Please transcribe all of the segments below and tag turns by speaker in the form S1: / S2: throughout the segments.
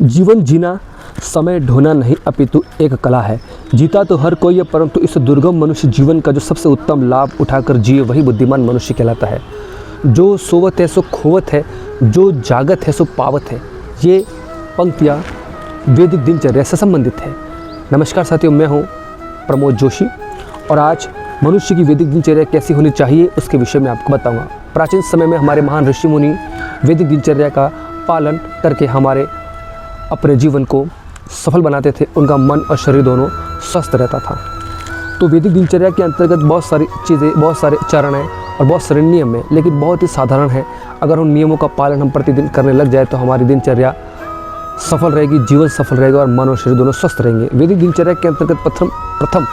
S1: जीवन जीना समय ढूंढना नहीं अपितु एक कला है। जीता तो हर कोई है, परंतु इस दुर्गम मनुष्य जीवन का जो सबसे उत्तम लाभ उठाकर जिए वही बुद्धिमान मनुष्य कहलाता है। जो सोवत है सो खोवत है, जो जागत है सो पावत है। ये पंक्तियाँ वैदिक दिनचर्या से संबंधित है। नमस्कार साथियों, मैं हूँ प्रमोद जोशी और आज मनुष्य की वैदिक दिनचर्या कैसी होनी चाहिए उसके विषय में आपको बताऊंगा। प्राचीन समय में हमारे महान ऋषि मुनि वैदिक दिनचर्या का पालन करके हमारे अपने जीवन को सफल बनाते थे। उनका मन और शरीर दोनों स्वस्थ रहता था। तो वैदिक दिनचर्या के अंतर्गत बहुत सारी चीज़ें, बहुत सारे चरण हैं और बहुत सारे नियम हैं, लेकिन बहुत ही साधारण है। अगर उन नियमों का पालन हम प्रतिदिन करने लग जाए तो हमारी दिनचर्या सफल रहेगी, जीवन सफल रहेगा और मन और शरीर दोनों स्वस्थ रहेंगे। वैदिक दिनचर्या के अंतर्गत प्रथम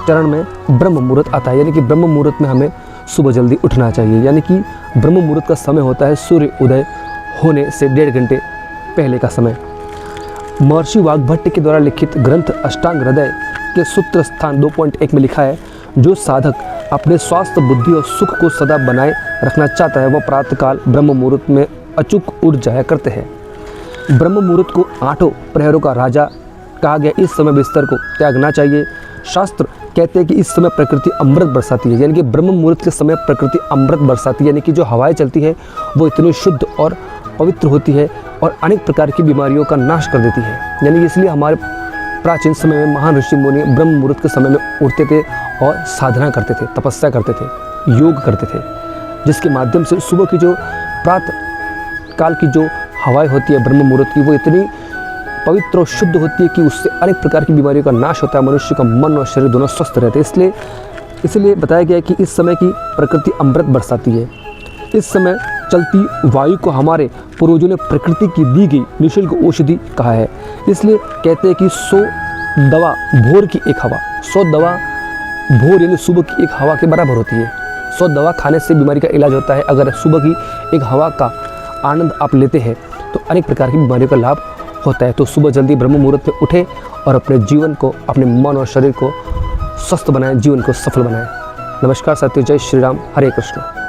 S1: चरण में ब्रह्म मुहूर्त आता है, यानी कि ब्रह्म मुहूर्त में हमें सुबह जल्दी उठना चाहिए। यानी कि ब्रह्म मुहूर्त का समय होता है सूर्य उदय होने से 1.5 घंटे पहले का समय। महर्षि वाग्भट्ट के द्वारा लिखित ग्रंथ अष्टांग हृदय के सूत्र स्थान 2.1 में लिखा है, जो साधक अपने स्वास्थ्य, बुद्धि और सुख को सदा बनाए रखना चाहता है वह प्रातःकाल ब्रह्म मुहूर्त में अचूक उठ जाया करते हैं। ब्रह्म मुहूर्त को 8 प्रहरों का राजा कहा गया। इस समय बिस्तर को त्यागना चाहिए। शास्त्र कहते हैं कि इस समय प्रकृति अमृत बरसाती है, यानी कि ब्रह्म मुहूर्त के समय प्रकृति अमृत बरसाती है, यानी कि जो हवाएं चलती है वो इतनी शुद्ध और पवित्र होती है और अनेक प्रकार की बीमारियों का नाश कर देती है। यानी कि इसलिए हमारे प्राचीन समय में महान ऋषि मुनि ब्रह्म मुहूर्त के समय में उठते थे और साधना करते थे, तपस्या करते थे, योग करते थे, जिसके माध्यम से सुबह की जो प्रातः काल की जो हवाएं होती है ब्रह्म मुहूर्त की, वो इतनी पवित्र और शुद्ध होती है कि उससे अनेक प्रकार की बीमारियों का नाश होता है, मनुष्य का मन और शरीर दोनों स्वस्थ रहते हैं। इसलिए बताया गया है कि इस समय की प्रकृति अमृत बरसाती है। इस समय चलती वायु को हमारे पूर्वजों ने प्रकृति की दी गई निःशुल्क औषधि कहा है। इसलिए कहते हैं कि 100 दवा भोर की एक हवा, 100 दवा भोर यानी सुबह की एक हवा के बराबर होती है। 100 दवा खाने से बीमारी का इलाज होता है। अगर सुबह की एक हवा का आनंद आप लेते हैं तो अनेक प्रकार की बीमारियों का लाभ होता है। तो सुबह जल्दी ब्रह्म मुहूर्त में उठें और अपने जीवन को, अपने मन और शरीर को स्वस्थ बनाएं, जीवन को सफल बनाएं। नमस्कार साथियों, जय श्री राम, हरे कृष्ण।